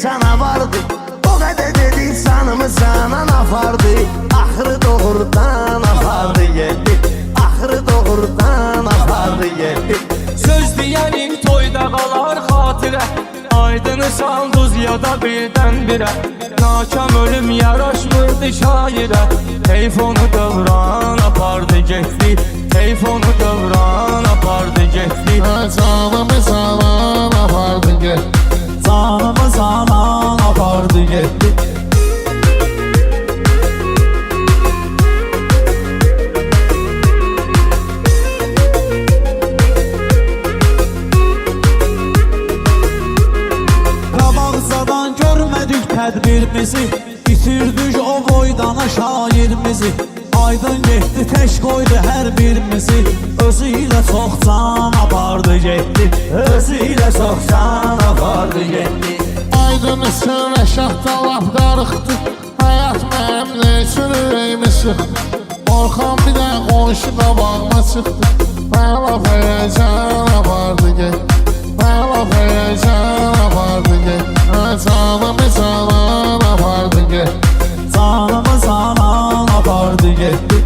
sana vardı. O kadar dedi sanımı sana nafardı. Ahırı doğrudan apardı geldi. Ahırı doğrudan apardı geldi. Söz diyenin toyda kalar hatire, aydını sanduz ya da birden-birə. Nakam ölüm yaraşmırdı şairə. Telefonu dövran apardı getdi. Telefonu dövran apardı getdi. Canımı sana apardı getdi. Canımı sana apardı getdi. Qabaqzadan görmədik tədbirimizi, bitirdik o boydana şairimizi. Aydın getdi tək qoydu hər birimizi. Özü ilə çox can apardı getdi. Özü ilə çox can apardı getdi. Aydın üçün əşaqda laf qarıqdı. Həyat mənim nə üçün ürəyimi sıxdı. Orxan bir də qonşu qabağıma çıxdı. Mənə laf həyəcan apardı getdi. Mənə laf həyəcan apardı getdi. Canımı canan apardı getdi. Canımı canan apardı getdi.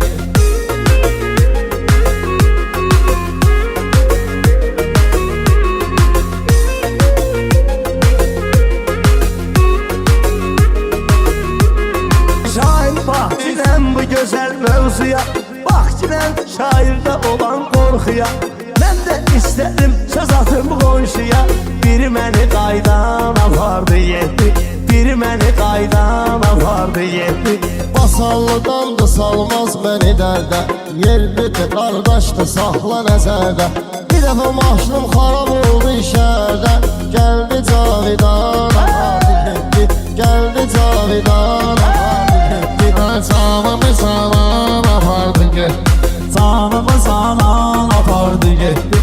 Şair bax ginən bu gözəl mövzuya, bax ginən şairdə olan qorxuya. Mən də istədim söz atım qonşuya. Biri məni qaydan apardı getdi. Biri məni qaydan apardı getdi. Basallıdan da salmaz məni dərdə. Yerlidir qardaşdır saxla nəzərdə. Bir dəfə maşınım xarab oldu işərdə. Gəldi Cavidan apardı getdi. Gəldi Cavidan apardı getdi. Canımı canan apardı getdi. Canımı canan apardı getdi.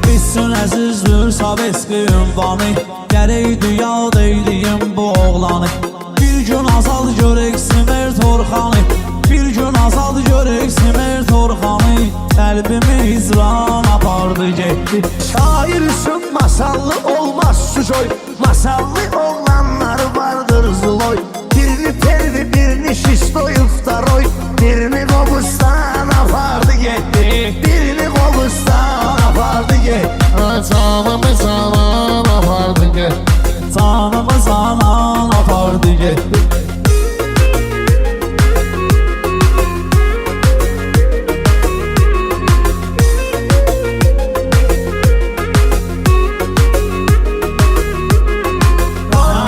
Bitsin əzizdir Sovetski ünvanı, gərəkdir yad eyliyim bu oğlanı. Bir gün azad görək Simer Torxanı, bir gün azad görək Simer Torxanı. Qəlbimi hicran apardı getdi. Şair üçün masallı olmaz sujoy. Masallı oğlanlar vardır zloy. Birini tervi birini şistoy uftaroy. Birini qobustan apardı getdi. Birini qobustan apardı getdi. Canımı canan apardı getdi. Canımı canan apardı getdi.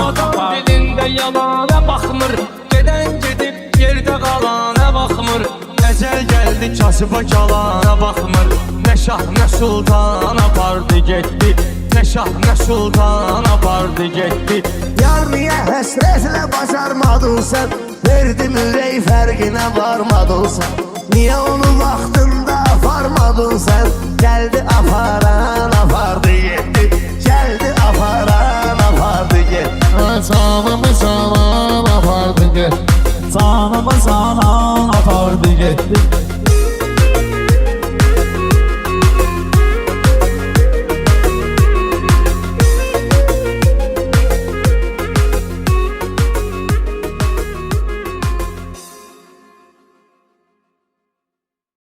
Adam dilində yalana baxmır, gedən gedib yerdə qalana baxmır. Əcəl gəldi kasıba kalana baxmır. Nə şah nə sultan apardı getdi. Nə şah nə sultan apardı getdi. Yar niyə həsrətlə bacarmadın sən? Verdim ürək fərqinə varmadın sən. Niyə onu vaxtında aparmadın sən? Gəldi aparan apardı getdi. Gəldi aparan apardı getdi. Canımı canan apardı getdi. Canımı canan apardı getdi.